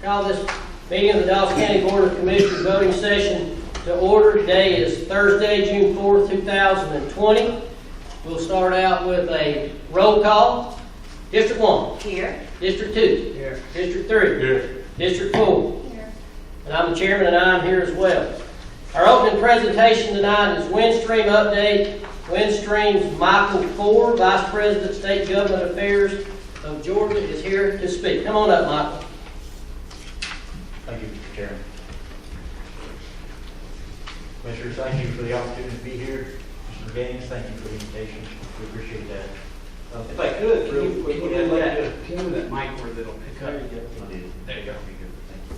Call this meeting of the Dawson County Board of Commissioners voting session to order. Today is Thursday, June 4th, 2020. We'll start out with a roll call. District 1. Here. District 2. Here. District 3. Here. District 4. Here. And I'm the chairman and I'm here as well. Our opening presentation tonight is Windstream update. Windstream's Michael Ford, Vice President, State Government Affairs of Georgia, is here to speak. Come on up, Michael. Thank you, Mr. Chairman. Commissioners, thank you for the opportunity to be here. Mr. Gaines, thank you for the invitation. We appreciate that. If I could, real quick, I'd like to... Can you move that mic where it'll pick up? There you go. There you go. Be good. Thank you.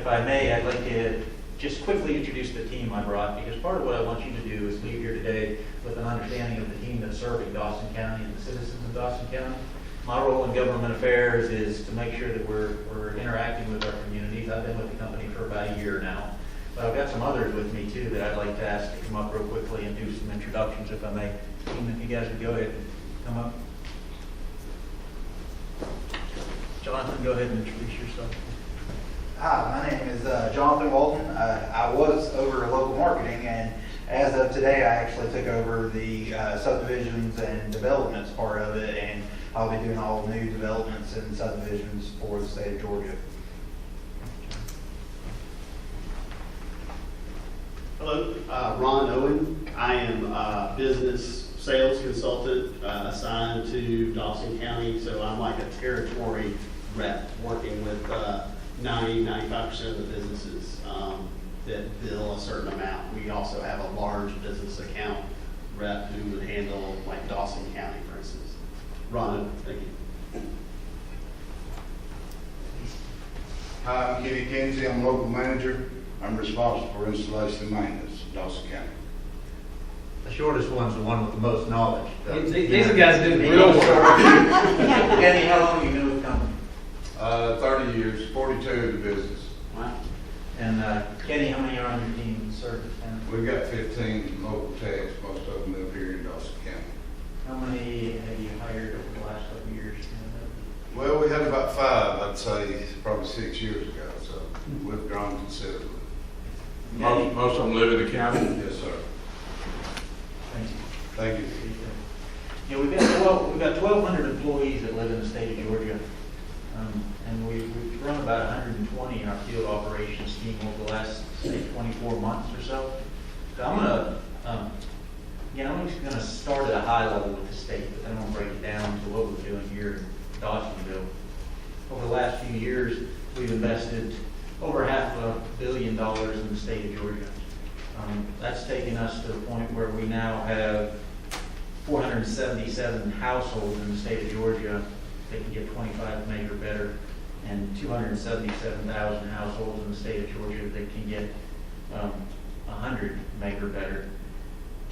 If I may, I'd like to just quickly introduce the team I brought, because part of what I want you to do is leave here today with an understanding of the team that's serving Dawson County and the citizens of Dawson County. My role in government affairs is to make sure that we're interacting with our communities. I've been with the company for about a year now, but I've got some others with me too that I'd like to ask to come up real quickly and do some introductions, if I may. Team, if you guys would go ahead and come up. Jonathan, go ahead and introduce yourself. Hi, my name is Jonathan Walton. I was over local marketing, and as of today, I actually took over the subdivisions and developments part of it, and I'll be doing all new developments and subdivisions for the state of Georgia. Hello, Ron Owen. I am a business sales consultant assigned to Dawson County, so I'm like a territory rep working with 90-95% of the businesses that bill a certain amount. We also have a large business account rep who would handle like Dawson County, for instance. Ron, thank you. Hi, I'm Kenny Kinsey. I'm local manager. I'm responsible for installation and maintenance in Dawson County. The shortest one's the one with the most knowledge. These guys do real work. Kenny, how long have you been with the company? 30 years, 42 in the business. Wow. And Kenny, how many are on your team in service? We've got 15 local techs, most of them live here in Dawson County. How many have you hired over the last couple of years? Well, we had about 5, I'd say, probably 6 years ago, so we've grown considerably. Most of them live in the county? Yes, sir. Thank you. Thank you. Yeah, we've got 1,200 employees that live in the state of Georgia, and we've run about 120 in our field operations team over the last, say, 24 months or so. So I'm just going to start at a high level with the state, but then I'm going to break it down to what we're doing here in Dawsonville. Over the last few years, we've invested over $500 million in the state of Georgia. That's taken us to the point where we now have 477 households in the state of Georgia that can get 25 meg or better, and 277,000 households in the state of Georgia that can get 100 meg or better.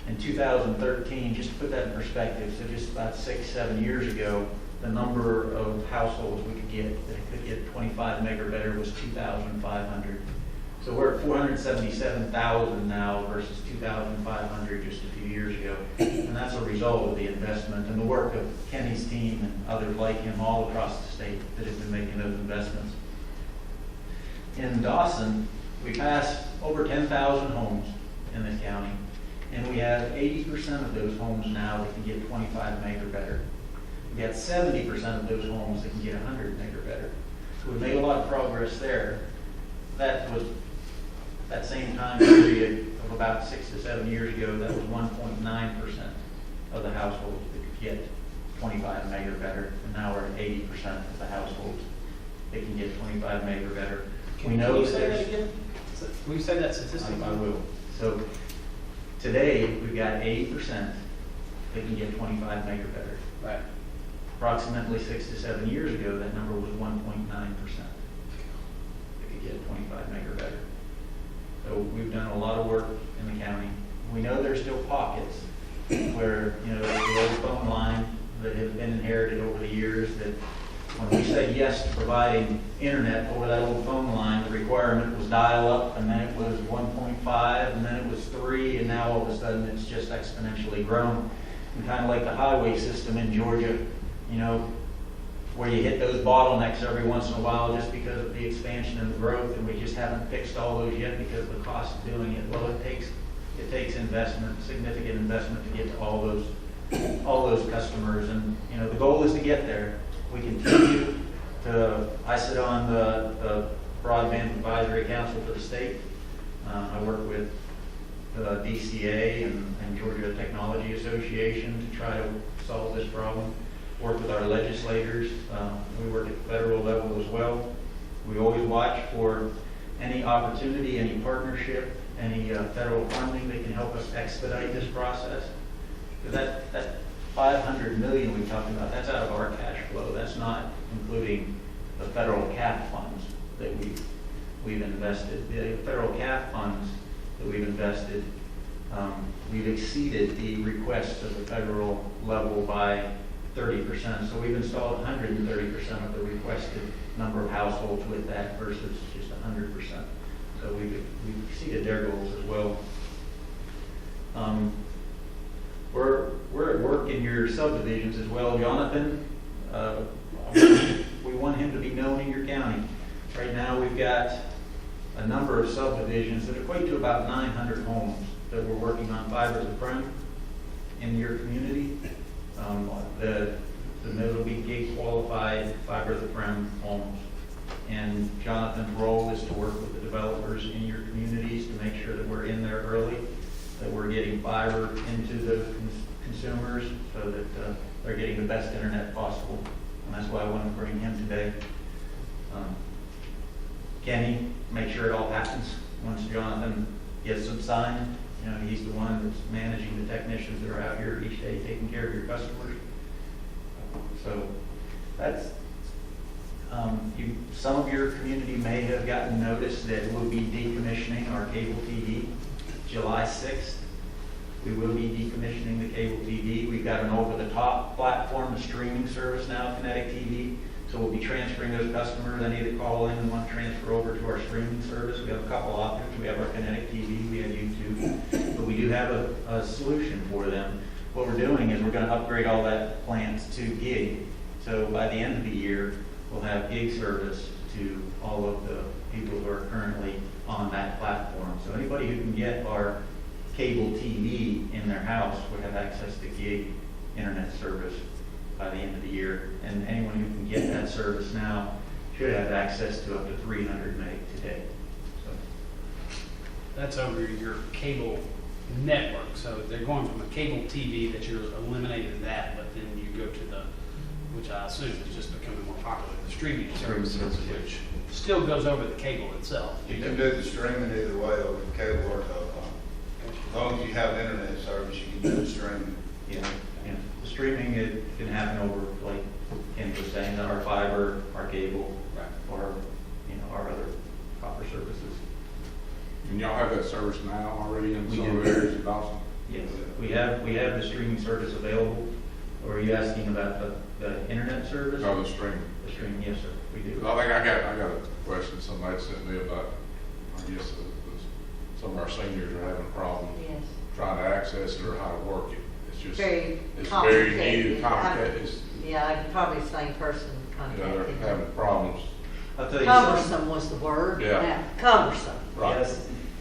In 2013, just to put that in perspective, so just about 6-7 years ago, the number of households we could get that could get 25 meg or better was 2,500. So we're at 477,000 now versus 2,500 just a few years ago. And that's a result of the investment and the work of Kenny's team and others like him all across the state that have been making those investments. In Dawson, we pass over 10,000 homes in the county, and we have 80% of those homes now that can get 25 meg or better. We got 70% of those homes that can get 100 meg or better. So we made a lot of progress there. That was, that same time period of about 6 to 7 years ago, that was 1.9% of the households that could get 25 meg or better. And now we're at 80% of the households that can get 25 meg or better. Can you say that again? Will you say that statistic? I will. So today, we've got 80% that can get 25 meg or better. Right. Approximately 6 to 7 years ago, that number was 1.9% that could get 25 meg or better. So we've done a lot of work in the county. We know there's still pockets where, the old phone line that have been inherited over the years, that when we said yes to providing internet over that old phone line, the requirement was dial up, and then it was 1.5, and then it was 3, and now all of a sudden it's just exponentially grown. And kind of like the highway system in Georgia, where you hit those bottlenecks every once in a while just because of the expansion and the growth, and we just haven't fixed all those yet because of the cost of doing it. Well, it takes investment, significant investment to get to all those customers, and, you know, the goal is to get there. We continue to, I sit on the Broadband Advisory Council for the state. I work with the DCA and Georgia Technology Association to try to solve this problem. Work with our legislators. We work at the federal level as well. We always watch for any opportunity, any partnership, any federal funding that can help us expedite this process. That $500 million we talked about, that's out of our cash flow. That's not including the federal CAF funds that we've invested. The federal CAF funds that we've invested, we've exceeded the requests of the federal level by 30%. So we've installed 130% of the requested number of households with that versus just 100%. So we've exceeded their goals as well. We're at work in your subdivisions as well. Jonathan, we want him to be known in your county. Right now we've got a number of subdivisions that equate to about 900 homes that we're working on fiber to the prem in your community. It'll be gate qualified fiber to the prem homes. And Jonathan's role is to work with the developers in your communities to make sure that we're in there early, that we're getting fiber into the consumers so that they're getting the best internet possible. And that's why I want to bring him today. Kenny, make sure it all happens once Jonathan gets them signed. You know, he's the one that's managing the technicians that are out here each day taking care of your customers. So that's, some of your community may have gotten notice that we'll be decommissioning our cable TV July 6th. We will be decommissioning the cable TV. We've got an over-the-top platform, a streaming service now, Kinetic TV. So we'll be transferring those customers, any that call in and want to transfer over to our streaming service. We have a couple options. We have our Kinetic TV, we have YouTube, but we do have a solution for them. What we're doing is we're going to upgrade all that plant to gig. So by the end of the year, we'll have gig service to all of the people who are currently on that platform. So anybody who can get our cable TV in their house would have access to gig internet service by the end of the year. And anyone who can get that service now should have access to up to 300 meg today. So That's over your cable network, so they're going from a cable TV that you're eliminating that, but then you go to the, which I assume is just becoming more popular, the streaming services, which still goes over the cable itself. You can do the streaming either way over the cable or telephone. As long as you have internet service, you can do the streaming. yeah. The streaming, it can happen over, like Kenny was saying, our fiber, our cable, Right. or our other copper services. And y'all have that service now already in We some do. areas in Dawson? Yes, we have the streaming service available. Or are you asking about the internet service? No, the streaming. The streaming, yes, sir, we do. I think I got a question somebody sent me about, I guess, some of our seniors are having problems Yes, trying to access it or how to work it. It's just, very it's very complicated. needed, complicated. It's, Yeah, I'm probably the same person they're contacting having problems. I'll tell you something. Cumbersome was the word. Yeah. Cumbersome. Right.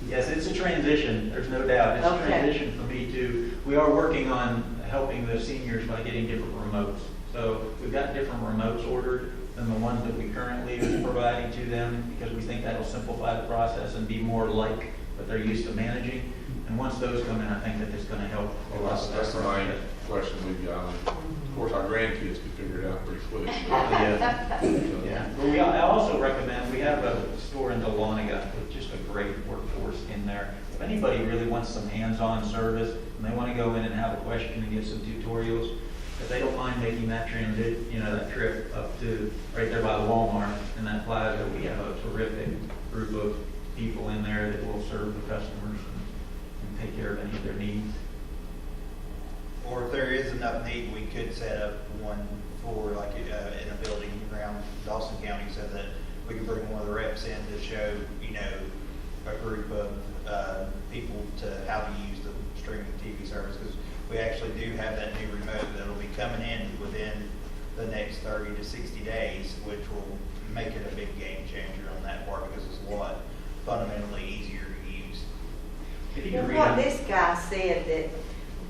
Yes, it's a transition, there's no doubt. It's a Okay. transition for me too. We are working on helping the seniors by getting different remotes. So we've got different remotes ordered than the ones that we currently are providing to them because we think that'll simplify the process and be more like what they're used to managing. And once those come in, I think that it's going to help a lot. That's the main question we've got. Of course, our grandkids can figure it out pretty quick. Yeah. Well, I also recommend, we have a store in Dahlonega with just a great workforce in there. If anybody really wants some hands-on service and they want to go in and have a question and get some tutorials, if they don't mind making that transit, that trip up to right there by the Walmart in that plaza, we have a terrific group of people in there that will serve the customers and take care of any of their needs. Or if there is enough need, we could set up one for like in a building around Dawson County so that we can bring one of the reps in to show, a group of people to how to use the streaming TV service. Because we actually do have that new remote that'll be coming in within the next 30 to 60 days, which will make it a big game changer on that part because it's a lot fundamentally easier to use. If you Well, can read what on- this guy said,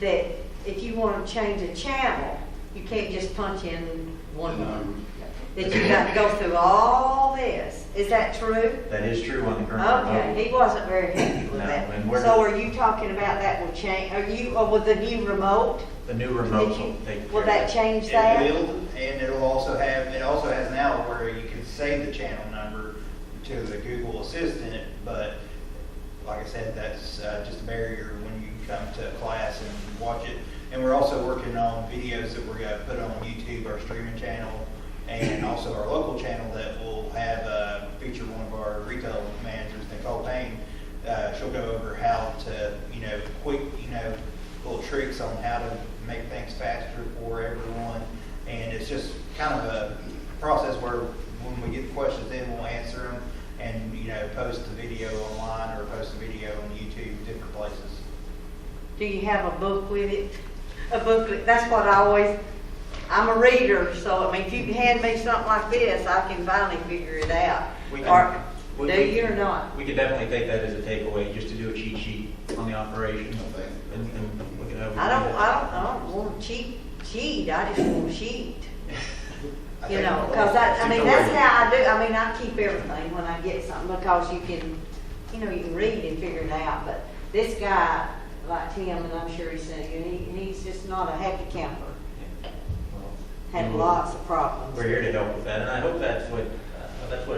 that if you want to change a channel, you can't just punch in one number. That you got to go through all this. Is that true? That is true on the current Okay, remote. he wasn't very happy with No, that. and we're- So are you talking about that will change, or with the new remote? The new remote Did you- will take Will care that of it. change It that? will, and it'll also have, it also has now where you can save the channel number to the Google Assistant, but like I said, that's just a barrier when you come to class and watch it. And we're also working on videos that we're gonna put on YouTube, our streaming channel, and also our local channel that will have, feature one of our retail managers, Nicole Payne. She'll go over how to, quick, little tricks on how to make things faster for everyone. And it's just kind of a process where when we get the questions in, we'll answer them and, post the video online or post the video on YouTube, different places. Do you have a book with it? A booklet, that's what I'm a reader, so I mean, if you hand me something like this, I can finally figure it out. We Or, can- do you or not? We could definitely take that as a takeaway, just to do a cheat sheet on the operation and look at how. we I don't want to cheat, I just want to sheet. I You think know, all- because that's how I do, I keep everything when I get something, because you can, you can read and figure it out, but this guy, like Tim, and I'm sure he's saying, he's just not a happy camper, Well, had you know, lots of problems. We're here to help with that, and I hope that's what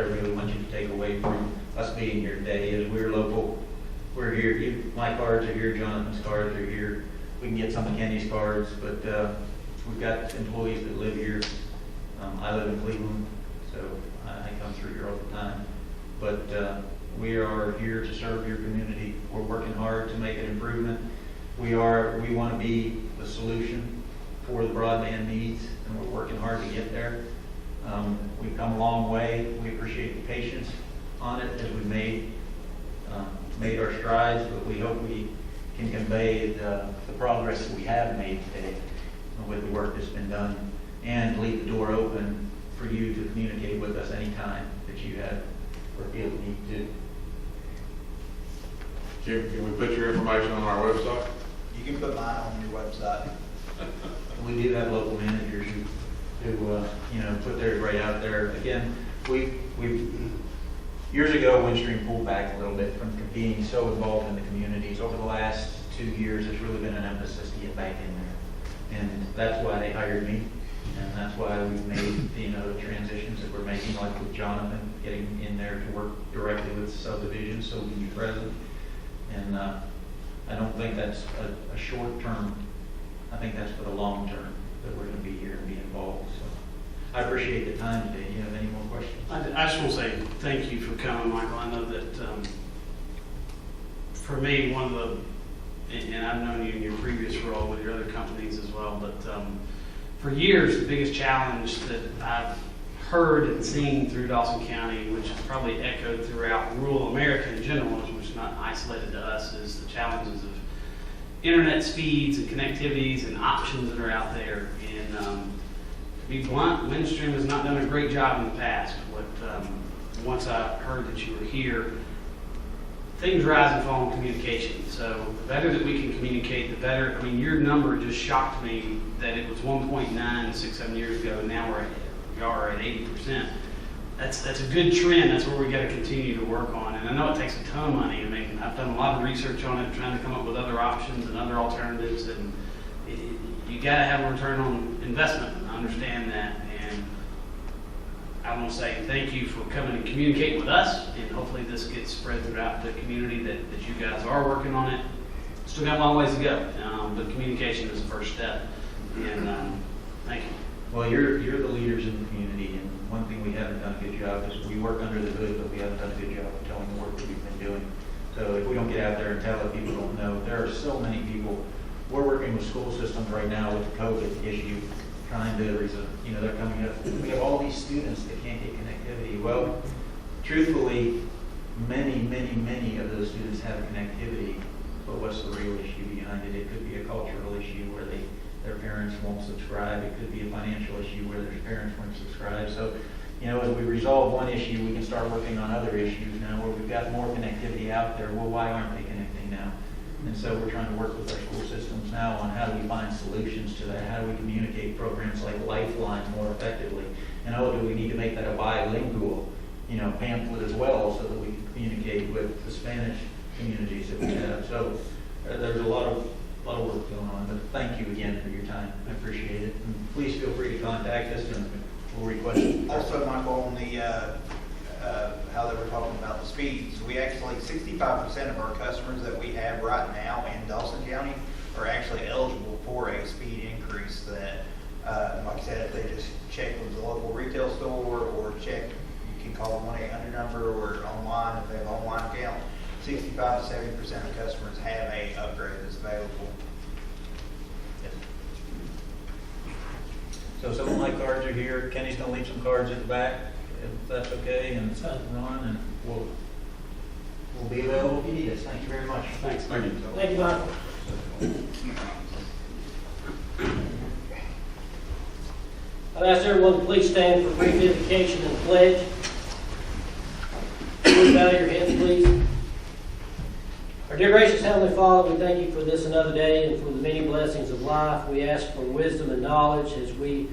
I really want you to take away from us being here today, is we're local, we're here, my cards are here, Jonathan's cards are here, we can get some of Kenny's cards, but, we've got employees that live here. I live in Cleveland, so I come through here all the time, but, we are here to serve your community. We're working hard to make an improvement. We want to be the solution for the broadband needs, and we're working hard to get there. We've come a long way. We appreciate the patience on it as we made our strides, but we hope we can convey the progress that we have made today with the work that's been done, and leave the door open for you to communicate with us anytime that you have or feel the need to. Can we put your information on our website? You can put mine on your website. We do have local managers who put theirs right out there. Again, we've years ago, Windstream pulled back a little bit from being so involved in the communities. Over the last 2 years, there's really been an emphasis to get back in there, and that's why they hired me, and that's why we've made the transitions that we're making, like with Jonathan, getting in there to work directly with subdivisions, so we can be present. And I don't think that's a short term. I think that's for the long term, that we're going to be here and be involved. So I appreciate the time today. Do you have any more questions? I just want to say thank you for coming, Michael. I know that for me, one of the, and I've known you in your previous role with your other companies as well, but for years, the biggest challenge that I've heard and seen through Dawson County, which is probably echoed throughout rural America in general, which is not isolated to us, is the challenges of internet speeds and connectivities and options that are out there. And to be blunt, Windstream has not done a great job in the past. But once I heard that you were here, things rise and fall in communication. So the better that we can communicate, the better. I mean, your number just shocked me that it was 1.9 6-7 years ago, and now we are at 80%. That's a good trend. That's where we got to continue to work on. And I know it takes a ton of money. I mean, I've done a lot of research on it, trying to come up with other options and other alternatives. And you got to have a return on investment. I understand that. And I want to say thank you for coming and communicating with us. And hopefully this gets spread throughout the community that you guys are working on it. Still got a long ways to go, but communication is the first step. And thank you. Well, you're the leaders in the community, and one thing we haven't done a good job is we work under the hood, but we haven't done a good job of telling the work that we've been doing. So if we don't get out there and tell it, people don't know. There are so many people. We're working with school systems right now with the COVID issue, trying to, they're coming up. We have all these students that can't get connectivity. Well, truthfully, many of those students have connectivity, but what's the real issue behind it? It could be a cultural issue where their parents parents won't subscribe. It could be a financial issue where there's parents won't subscribe. So, you know, as we resolve one issue, we can start working on other issues now where we've got more connectivity out there. Well, why aren't they connecting now? And so we're trying to work with our school systems now on how do we find solutions to that? How do we communicate programs like Lifeline more effectively? And do we need to make that a bilingual, you know, pamphlet as well so that we can communicate with the Spanish communities that we have? So there's a lot of work going on, but thank you again for your time. I appreciate it. And please feel free to contact us and we'll request. Also, Michael, on the, how they were talking about the speeds, we actually, 65% of our customers that we have right now in Dawson County are actually eligible for a speed increase that, like I said, if they just check with the local retail store or check, you can call the 1-800 number or online if they have an online account. 65 to 70% of customers have a upgrade that's available. So some of my cards are here. Kenny's gonna leave some cards at the back, if that's okay, and Ron, and we'll be available if you need us. Thank you very much. Thanks. Thank you, Michael. I'd ask everyone to please stand for brief invocation and pledge. Please bow your heads, please. Our dear gracious Heavenly Father, we thank you for this another day and for the many blessings of life. We ask for wisdom and knowledge as we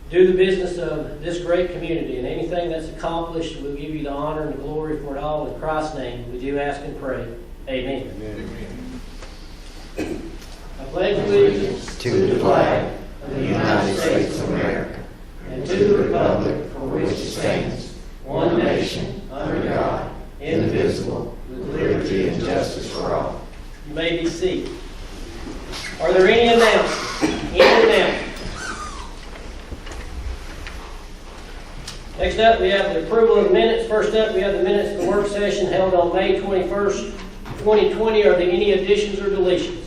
do the business of this great community. And anything that's accomplished, we'll give you the honor and the glory for it all. In Christ's name, we do ask and pray. Amen. Amen. I pledge allegiance to the flag of the United States of America and to the republic for which it stands, one nation, under God, indivisible, with liberty and justice for all. You may be seated. Are there any announcements? Next up, we have the approval of the minutes. First up, we have the minutes of the work session held on May 21st, 2020. Are there any additions or deletions?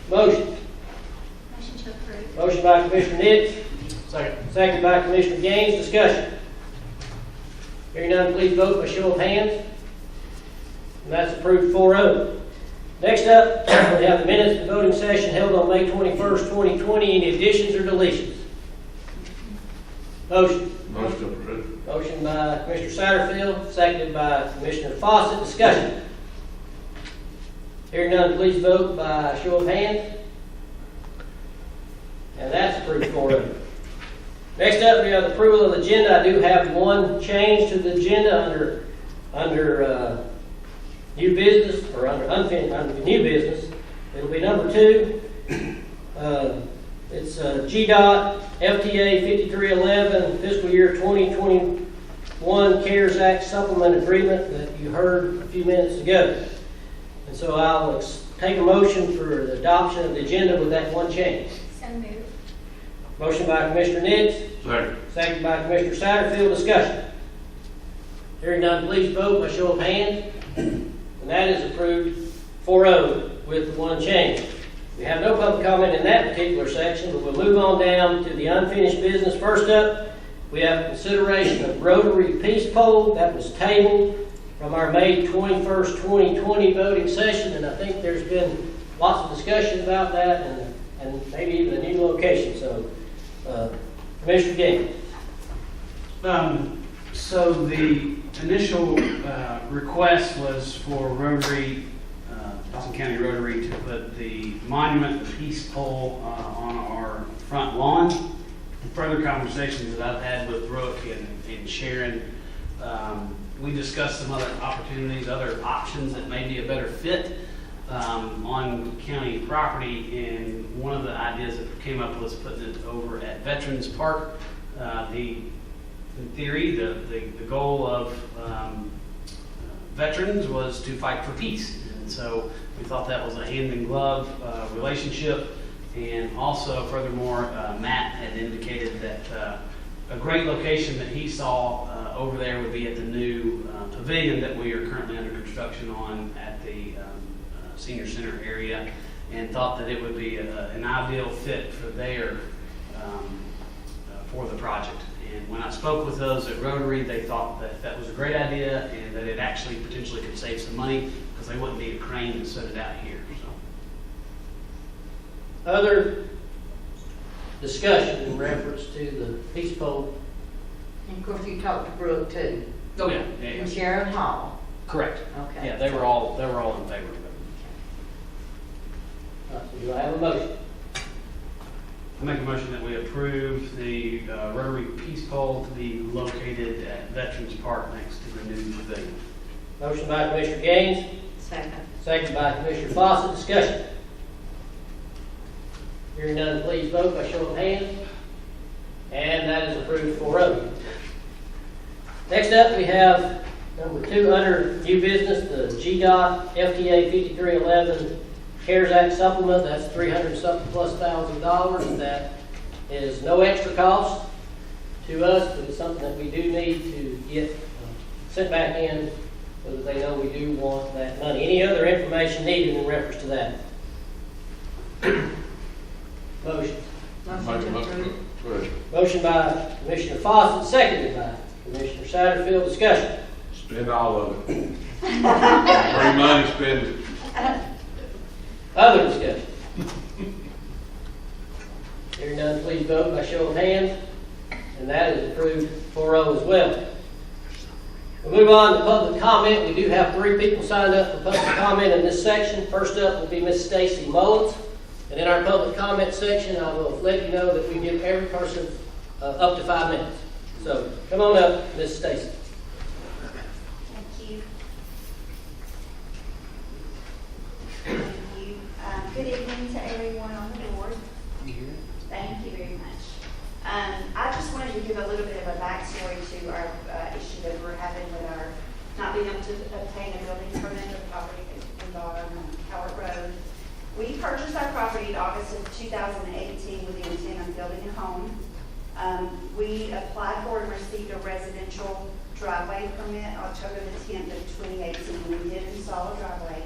Motion. Motion to approve. Motion by Commissioner Nix. Second. Second by Commissioner Gaines. Discussion. Hearing none, please vote by show of hands. And that's approved 4-0. Next up, we have the minutes of the voting session held on May 21st, 2020. Any additions or deletions? Motion. Motion approved. Motion by Commissioner Satterfield, seconded by Commissioner Fawcett. Discussion. Hearing none, please vote by show of hands. And that's approved 4-0. Next up, we have the approval of the agenda. I do have one change to the agenda under new business, or under new business. It'll be number 2. It's GDOT FTA 5311 fiscal year 2021 CARES Act supplement agreement that you heard a few minutes ago. And so I'll take a motion for the adoption of the agenda with that one change. So moved. Motion by Commissioner Nix. Second. Second by Commissioner Satterfield. Discussion. Hearing none, please vote by show of hands. And that is approved 4-0 with the one change. We have no public comment in that particular section, but we'll move on down to the unfinished business. First up, we have consideration of Rotary Peace Poll. That was tabled from our May 21st, 2020 voting session, and I think there's been lots of discussion about that and maybe even a new location. So, Commissioner Gaines. So the initial request was for Rotary, Dawson County Rotary, to put the monument, the peace pole, on our front lawn. In further conversations that I've had with Brooke and Sharon, we discussed some other opportunities, other options that may be a better fit on county property, and one of the ideas that came up was putting it over at Veterans Park. In theory, the goal of veterans was to fight for peace, and so we thought that was a hand-in-glove relationship. And also, furthermore, Matt had indicated that a great location that he saw over there would be at the new pavilion that we are currently under construction on at the senior center area, and thought that it would be an ideal fit for there for the project. And when I spoke with those at Rotary, they thought that that was a great idea and that it actually potentially could save some money because they wouldn't need a crane to set it out here. So. Other discussion in reference to the peace pole. And of course, you talked to Brooke too, Oh, yeah, yeah, and yeah. Sharon Hall. Correct. Okay. Yeah, they were all in favor of it. So do I have a motion? I make a motion that we approve the Rotary Peace Pole to be located at Veterans Park next to the new pavilion. Motion by Commissioner Gaines, Second. second by Commissioner Fawcett. Discussion. Hearing none, please vote by show of hands. And that is approved 4-0. Next up, we have number 2 under new business, the GDOT FTA 5311 CARES Act supplement. That's $300-something plus $1,000. That is no extra cost to us, but it's something that we do need to get sent back in so that they know we do want that money. Any other information needed in reference to that? Motion. Motion to approve. Go ahead. Motion by Commissioner Fawcett, seconded by Commissioner Satterfield. Discussion. Spend all of it. Free money, spend it. Other discussion. Hearing none, please vote by show of hands. And that is approved 4-0 as well. We'll move on to public comment. We do have 3 people signed up for public comment in this section. First up will be Ms. Stacy Mullins. And in our public comment section, I will let you know that we give every person up to 5 minutes. So come on up, Ms. Stacy. Thank you. Thank you. Good evening to everyone on the board. Thank you very much. I just wanted to give a little bit of a backstory to our issue that we're having with our not being able to obtain a building permit for the property involved on Howard Road. We purchased our property in August of 2018 with the intent of building a home. We applied for and received a residential driveway permit October the 10th of 2018. We did install a driveway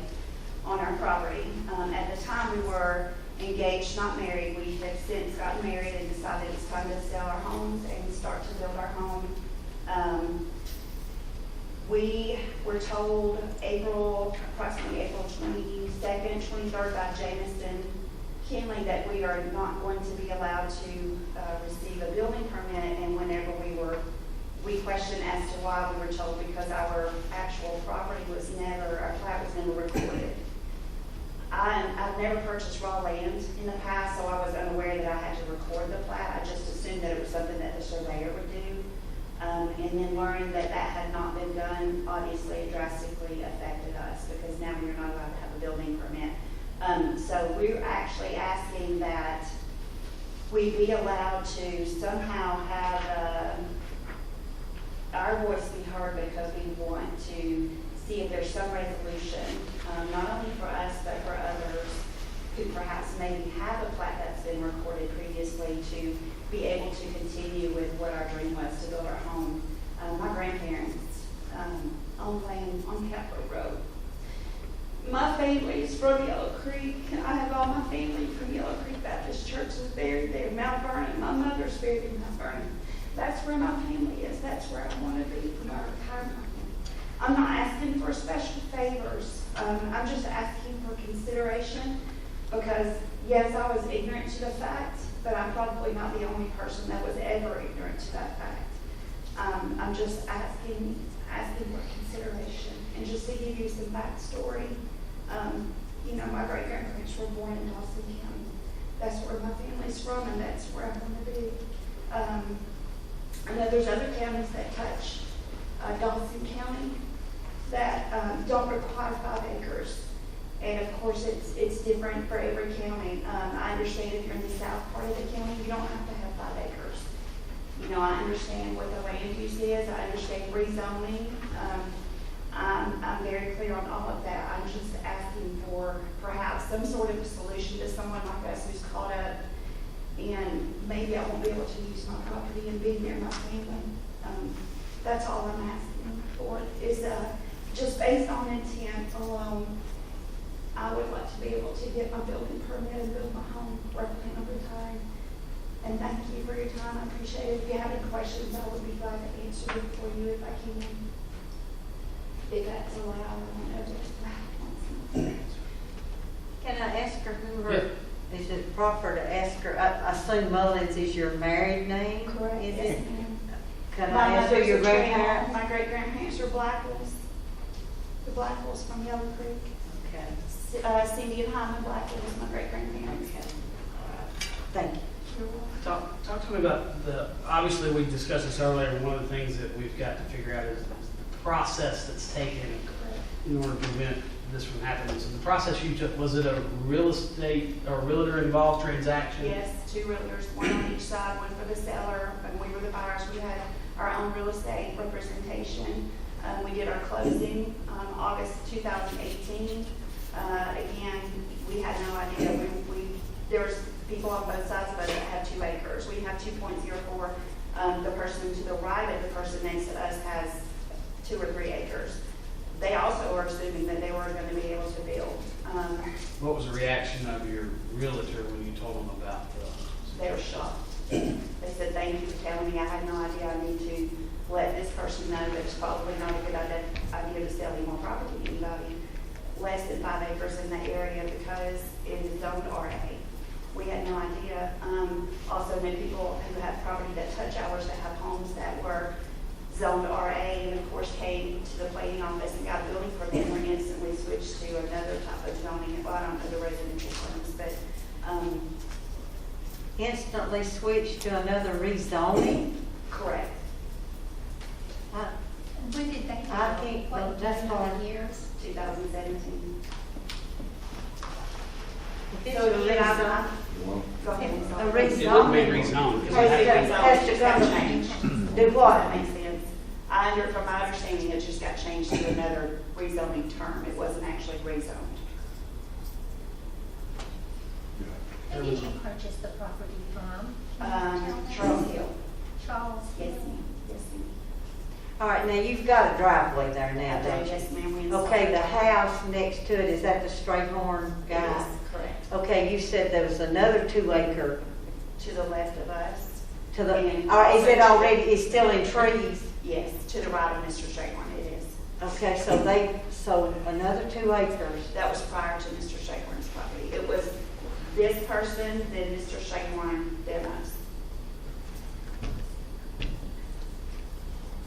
on our property. At the time we were engaged, not married. We have since gotten married and decided it's time to sell our homes and start to build our home. We were told approximately April 22nd, 23rd by Jameson Kinley that we are not going to be allowed to receive a building permit, and whenever we questioned as to why, we were told because our actual property was our plat was never recorded. I've never purchased raw land in the past, so I was unaware that I had to record the plat. I just assumed that it was something that the surveyor would do. And then learning that that had not been done, obviously it drastically affected us because now we're not allowed to have a building permit. So we're actually asking that we be allowed to somehow have our voice be heard because we want to see if there's some resolution, not only for us but for others who perhaps maybe have a plat that's been recorded previously to be able to continue with what our dream was to build our home. My grandparents owned land on Capitol Road. My family is from Yellow Creek. I have all my family from Yellow Creek Baptist Church is buried there. Mount Vernon. My mother's buried in Mount Vernon. That's where my family is. That's where I want to be for my retirement. I'm not asking for special favors. I'm just asking for consideration because, yes, I was ignorant to the fact, but I'm probably not the only person that was ever ignorant to that fact. I'm just asking for consideration. And just to give you some backstory, my great-grandparents were born in Dawson County. That's where my family's from, and that's where I'm going to be. I know there's other counties that touch Dawson County that don't require 5 acres. And of course, it's different for every county. I understand if you're in the south part of the county, you don't have to have 5 acres. I understand what the land use is. I understand rezoning. I'm very clear on all of that. I'm just asking for perhaps some sort of a solution to someone like us who's caught up, and maybe I won't be able to use my property and be near my family. That's all I'm asking for is just based on intent alone. I would like to be able to get my building permit and build my home where I plan on retiring. And thank you for your time. I appreciate it. If you have any questions, I would be glad to answer them for you if I can. If that's allowed, I don't know. Can I ask her who her Is it proper to ask her, I assume Mullins is your married name? Correct, Is yes, it? ma'am. Can My I ask who mother's your a Trammell. grandparents? My great-grandparents are Blackwells. The Blackwells from Yellow Creek. Okay, Cindy and Hyman Blackwell was my great-grandparents. okay, all right, thank you. You're welcome. Talk to me about obviously we discussed this earlier, one of the things that we've got to figure out is the process that's taken in order to prevent this from happening. So the process you took, was it a real estate or realtor involved transaction? Yes, two realtors, one on each side, one for the seller, and we were the buyers. We had our own real estate representation. We did our closing August 2018. Again, we had no idea. There was people on both sides of us that had 2 acres. We have 2.04. The person to the right of the person next to us has 2 or 3 acres. They also were assuming that they were going to be able to build. What was the reaction of your realtor when you told them about the? They were shocked. They said, "Thank you for telling me. I had no idea. I need to let this person know that it's probably not a good idea to sell any more property to anybody less than 5 acres in the area because it is zoned RA." We had no idea. Also knew people who have property that touch ours that have homes that were zoned RA, and of course came to the planning office and got a building permit and were instantly switched to another type of zoning. Well, I don't know the residential homes, but Instantly switched to another rezoning? correct. When did they do I it? think What, that's how fine. many years? 2017. If it's So a again, rezon- go ahead. I'm a sorry. It wouldn't be rezoning, rezoned. because Has it to had to- go- has to just got go- changed. do Does what? that make sense? From my understanding, it just got changed to another rezoning term. It wasn't actually rezoned. Who did you purchase the property from? Charles Hill. Charles Yes, Hill. ma'am. Yes, ma'am. All right, now you've got a driveway there now, don't you? Yes, ma'am. We Okay, installed the it. house next to it, is that the Strayhorn guy? Yes, correct. Okay, you said there was another 2 acre To the left of us. to the, And all right, is it also- already, it's still in trees? Yes, to the right of Mr. Strayhorn, it is. Okay, so another 2 acres. That was prior to Mr. Strayhorn's property. It was this person, then Mr. Strayhorn, then us.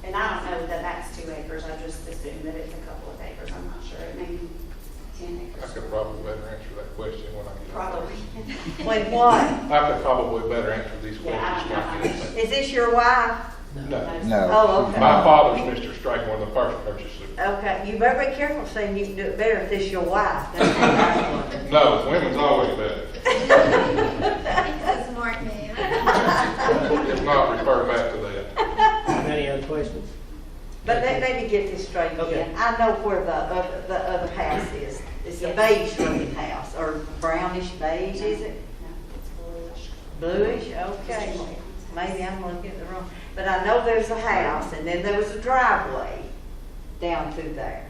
And I don't know that that's 2 acres. I just assume that it's a couple of acres. I'm not sure. It may be 10 I acres. could probably better answer that question when I get. Probably. Wait, what? I could probably better answer these Yeah, I questions don't when I get. Is this your wife? No. Oh, okay. My father's Mr. Strayhorn, the first purchaser. Okay, you better be careful saying you can do it better if this your wife. That's what I want. No, women's always better. He's a smart man. If not, refer back to that. Any other questions? But let me get this straight Okay. again. I know where the other house is. It's a Yes. beige looking house, or brownish beige, is it? No, it's bluish. Bluish, okay. Maybe I'm looking at the wrong, but I know there's a house, and then there was a driveway down through there.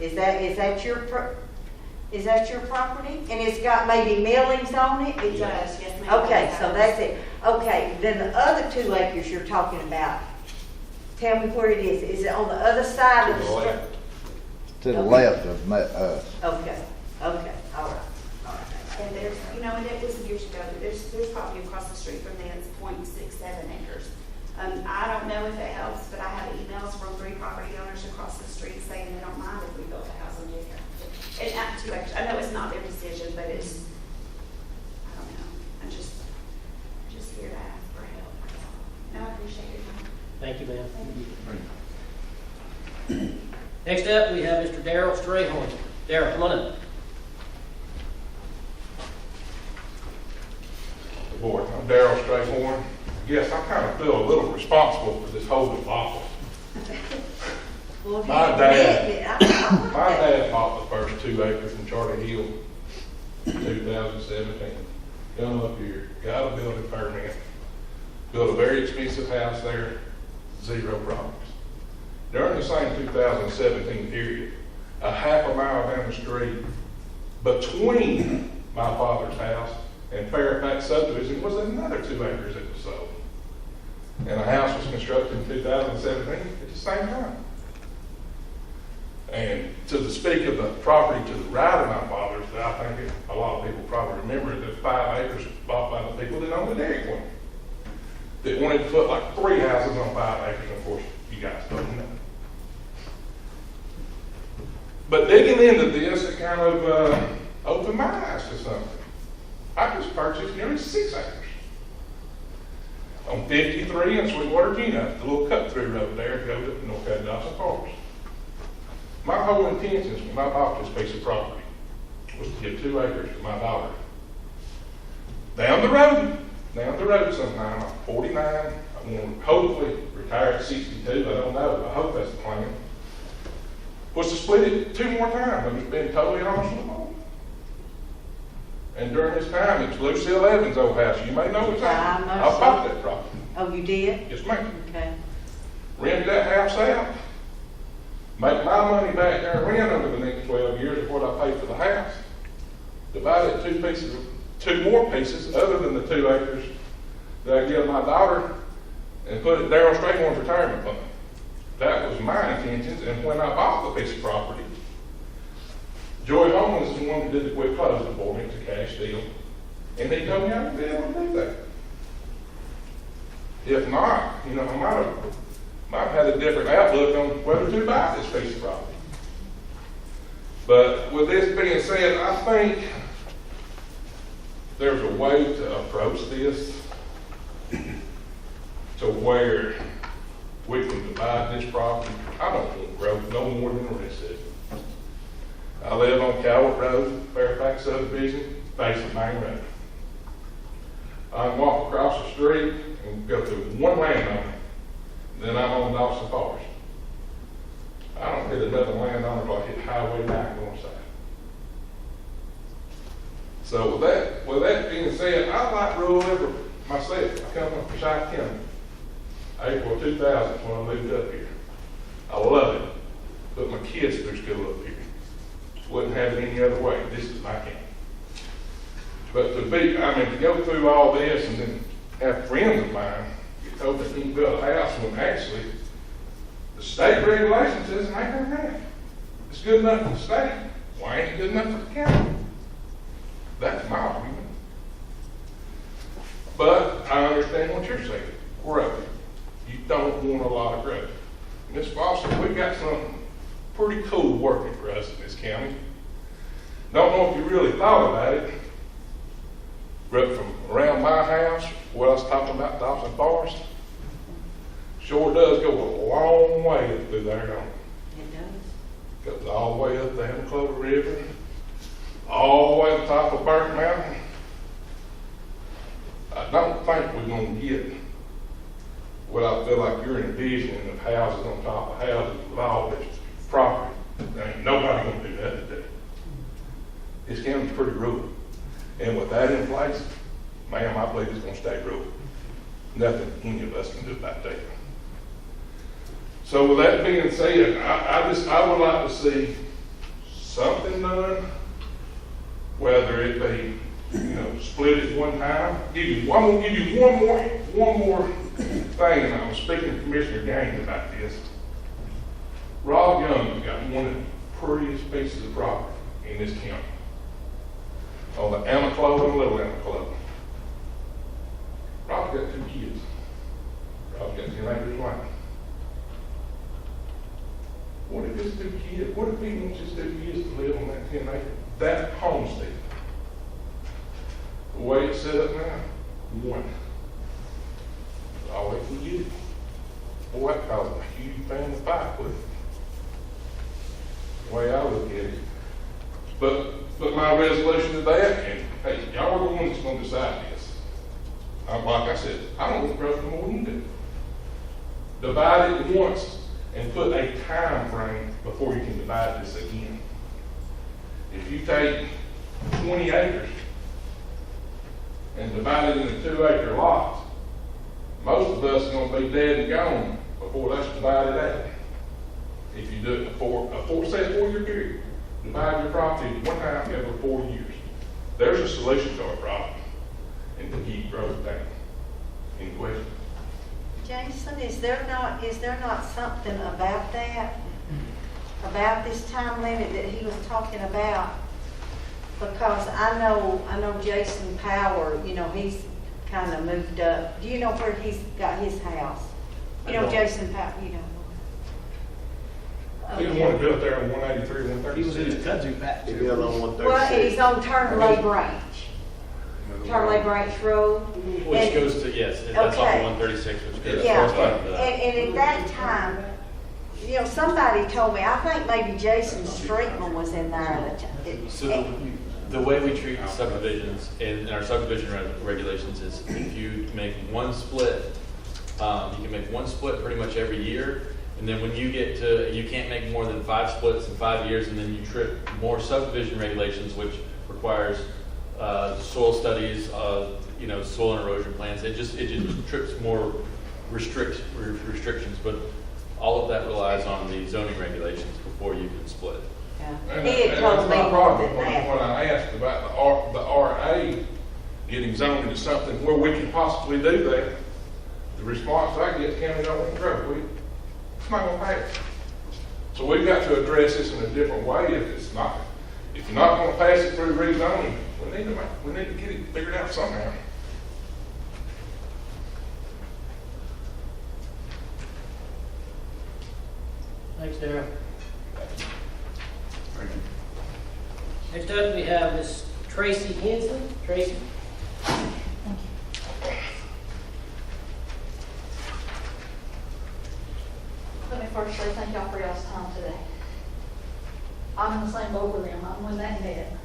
Is that your property? And it's got maybe millings on it? It does, yes, ma'am. Okay, so that's it. Okay, then the other 2 acres you're talking about, tell me where it is. Is it on the other side To of the the street? left. To the left of us. Okay, all right, all right. And there's, and it was years ago, but there's property across the street from there, it's 0.67 acres. I don't know if it helps, but I have emails from 3 property owners across the street saying they don't mind if we built a house on their property. And not 2 acres, I know it's not their decision, but it's, I don't know, I'm just here to ask for help. No, I appreciate it. Thank you, ma'am. Thank you. Next up, we have Mr. Darrell Strayhorn. Darrell, come on up. Good board, I'm Darrell Strayhorn. Yes, I kind of feel a little responsible for this whole debacle. Well, if you My admit dad- it, I want My that. dad bought the first 2 acres in Charter Hill in 2017. Come up here, got a building permit, built a very expensive house there, 0 problems. During the same 2017 period, a half a mile down the street, between my father's house and Fairfax subdivision was another 2 acres that was sold. And a house was constructed in 2017 at the same time. And to speak of the property to the right of my father's, I think a lot of people probably remember that 5 acres bought by the people that owned the Dairy Queen. That wanted to put like 3 houses on 5 acres, and of course, you guys don't know. But digging into this, it kind of opened my eyes to something. I just purchased nearly 6 acres on 53 in Sweetwater, Gina, the little cut-through road there that goes up to North Carolina Dawson Forest. My whole intentions when I bought this piece of property was to give 2 acres to my daughter. Down the road sometime, I'm 49, I'm going to hopefully retire at 62, I don't know, I hope that's the plan, was to split it 2 more times. I'm just being totally honest with them. And during this time, it's Lucille Evans' old house. You may know it's that. I bought that property. Oh, you did? Yes, ma'am. Okay. Rented that house out. Make my money back there and rent over the next 12 years of what I paid for the house. Divide it 2 pieces, 2 more pieces other than the 2 acres that I give my daughter and put it Darryl Strayhorn's retirement fund. That was my intentions. And when I bought the piece of property, Joy Holman is the one who did the quick closing for me. It's a cash deal. And they told me I would be able to do that. If not, you know, I might have had a different outlook on whether to buy this piece of property. But with this being said, I think there's a way to approach this to where we can divide this property. I don't want growth no more than the rest of it. I live on Calvert Road, Fairfax subdivision, facing Main Road. I can walk across the street and go through one landowner, then I'm on Dawson Forest. I don't hit another landowner till I hit Highway 9 going south. So with that being said, I like rural Everett myself. I come from Forsyth County. April 2000 when I moved up here. I love it. Put my kids through school up here. Wouldn't have it any other way. This is my county. But to go through all this and then have friends of mine get told they can't build a house when actually the state regulation says an acre and a half. It's good enough for the state. Why ain't it good enough for the county? That's my argument. But I understand what you're saying. Growth. You don't want a lot of growth. Ms. Foster, we've got something pretty cool working for us in this county. Don't know if you really thought about it, but from around my house, where I was talking about Dawson Forest, sure does go a long way up through there, don't it? It does. Goes all the way up the Amaclover River, all the way to the top of Burke Mountain. I don't think we're going to get what I feel like you're envisioning of houses on top of houses with all this property. There ain't nobody going to do that today. This county's pretty rural. And with that in place, ma'am, I believe it's going to stay rural. Nothing any of us can do about that. So with that being said, I would like to see something done, whether it be, split it one time. I'm going to give you one more thing, and I was speaking to Commissioner Gaines about this. Rob Young has got one of the prettiest pieces of property in this county on the Amaclover and Little Amaclover. Rob's got 2 kids. Rob's got 10 acres of land. What if his 2 kids, what if he wants his 2 kids to live on that 10 acres? That homestead. The way it's set up now, one. All they can get it. Boy, that causes a huge family fight with it. The way I look at it. But my resolution to that, and hey, y'all are the ones that's going to decide this. Like I said, I don't want growth no more than you do. Divide it once and put a time frame before you can divide this again. If you take 20 acres and divide it into 2-acre lots, most of us are going to be dead and gone before that's divided out. If you do it for a 4-year period, divide your property one time every 4 years. There's a solution to our problem, and to keep growth down. Any questions? Jameson, is there not something about that? about this time limit that he was talking about? Because I know Jason Power, you know, he's kind of moved up. Do you know where he's got his house? You know Jason Power, you know. He didn't want to build there on 183, He was in the 136. kudzu patch. If you're on one Well, and he's on Turnley Branch, Turnley Branch. Branch Road. Which And- goes to, yes, that's off Okay. of 136, which goes Yeah, corresponding to that. and at that time, you know, somebody told me, I think maybe Jason Streetman was in there at the time. So the way we treat subdivisions in our subdivision regulations is if you make one split, you can make one split pretty much every year. And then when you get to, you can't make more than 5 splits in 5 years, and then you trip more subdivision regulations, which requires soil studies, you know, soil and erosion plans. It just trips more restrictions, but all of that relies on the zoning regulations before you can split. Yeah. And He had that's told me my more problem. than that. When I asked about the RA getting zoned into something where we can possibly do that, the response I get, county don't want to grow. It's not gonna pass. So we've got to address this in a different way. If you're not gonna pass it through rezoning, we need to get it figured out somehow. Thanks, Darrell. Next up, we have Ms. Tracy Henson. Tracy? Let me first say thank y'all for y'all's time today. I'm in the same boat with them. I'm with that head.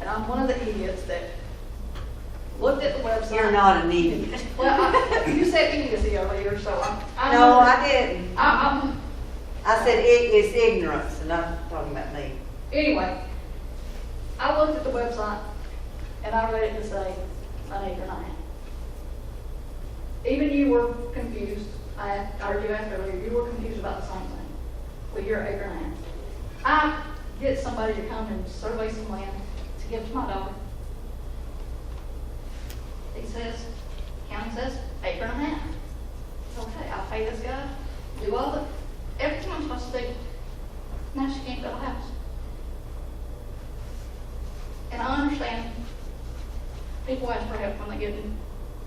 And I'm one of the idiots that looked at the website. You're not an idiot. Well, you said idiocy earlier, so I'm. No, I didn't. I'm, I said it is ignorance, and I'm talking about me. anyway, I looked at the website and I read it to say an acre and a half. Even you were confused. I argued after earlier, you were confused about the same thing. Well, you're an acre and a half. I get somebody to come and survey some land to give to my daughter. He says, county says, acre and a half. Okay, I'll pay this guy, do all the, everything I'm supposed to do. Now she can't build a house. And I understand people ask for help when they get in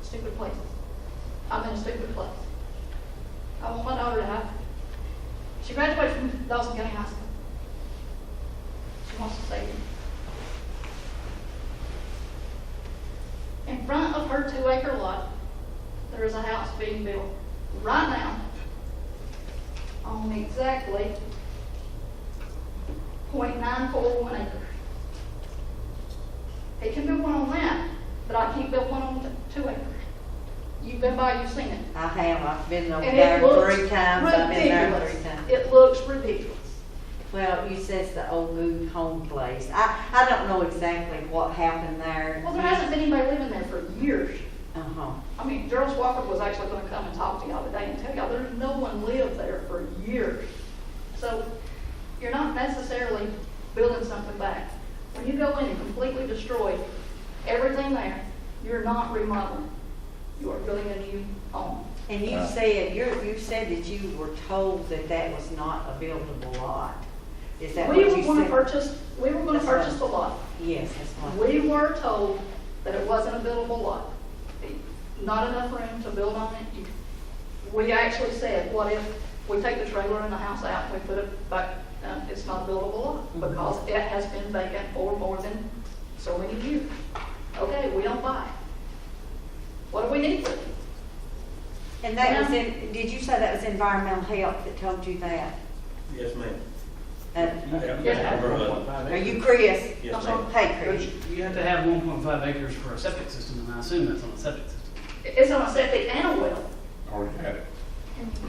stupid places. I'm in a stupid place. I want my daughter to have, she graduated from Dawson County High School. She wants to stay here. In front of her 2-acre lot, there is a house being built right now on exactly 0.941 acres. He can build one on that, but I can't build one on 2 acres. You've been by, you've seen it. I have, I've been over And there it looks 3 times, I've been there ridiculous. 3 times. It looks ridiculous. Well, you said it's the old Good Home place. I don't know exactly what happened there. Well, there hasn't been anybody living there for years. Uh-huh. I mean, Gerald Swafford was actually gonna come and talk to y'all today and tell y'all there's no one lived there for years. So you're not necessarily building something back. When you go in and completely destroy everything there, you're not remodeling. You are building a new home. And you said, you said that you were told that that was not a buildable lot. Is that what We you were gonna said? we were gonna That's right. purchase the lot. Yes, that's what. We were told that it wasn't a buildable lot. Not enough room to build on it. We actually said, what if we take the trailer and the house out and we put it back, it's not a buildable lot because it has been vacant for more than so many years. Okay, we don't buy it. What do we need for it? And that was in, did you say that was environmental health that told you that? Yes, ma'am. Are you Chris? Yes, ma'am. Hey, Chris. You have to have 1.5 acres for a septic system, and I assume that's on a septic system. It's on a septic and a well. Already had it.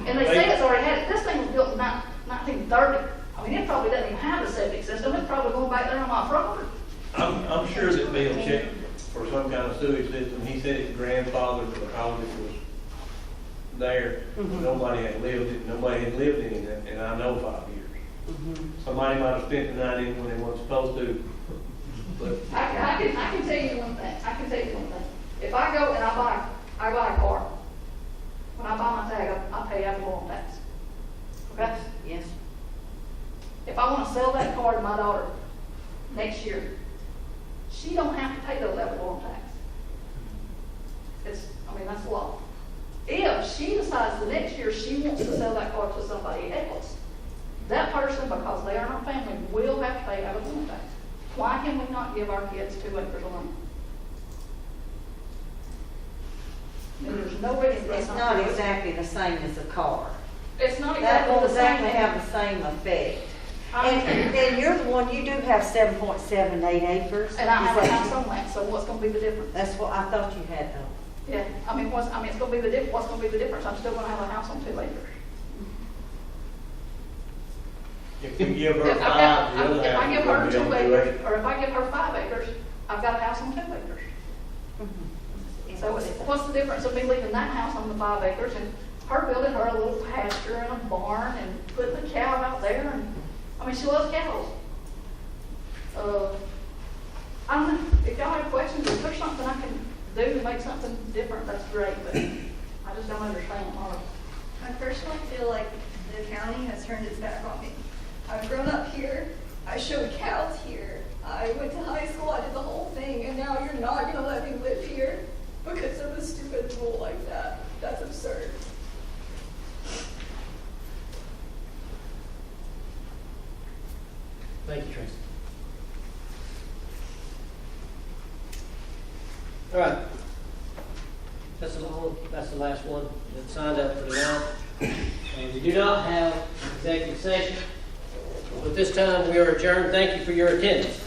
And they say it's already had it. This thing was built in 1930. I mean, it probably doesn't even have a septic system. It's probably going back there on my property. I'm sure that Bill checked for some kind of sewage system. He said his grandfather because it was there. Nobody had lived it, nobody had lived in it, and I know 5 years. Somebody might have spent the night in when they weren't supposed to, but. I can tell you one thing. I can tell you one thing. If I go and I buy a car, when I buy my tag, I pay out more on tax. Okay? Yes. car to my daughter next year, she don't have to pay the level on tax. That's the law. If she decides the next year she wants to sell that car to somebody else, that person, because they are not family, will have to pay out of home tax. Why can we not give our kids 2 acres of land? And there's no reason for us It's not not to do it. exactly the same as a car. It's not That won't exactly exactly the same. have the same effect. I understand. And you're the one, you do have 7.78 acres. And I have Is a that- house on that, so what's gonna be the difference? That's what I thought you had though. Yeah, it's gonna be the what's gonna be the difference? I'm still gonna have a house on 2 acres. If you give her If I five, the other if I half give is her gonna be 2 on 2 acres, acres. or if I give her 5 acres, I've got a house on 2 acres. So what's the difference of me leaving that house on the 5 acres and her building her a little pasture and a barn and putting a cow out there and, she loves cows. I don't know, if y'all have questions, if there's something I can do to make something different, that's great, but I just don't understand why. I personally feel like the county has turned its back on me. I've grown up here, I showed cows here, I went to high school, I did the whole thing, and now you're not gonna let me live here because of a stupid rule like that. That's absurd. Thank you, Tracy. All right. That's the last one that signed up for tonight. And we do not have executive session. At this time, we are adjourned. Thank you for your attendance.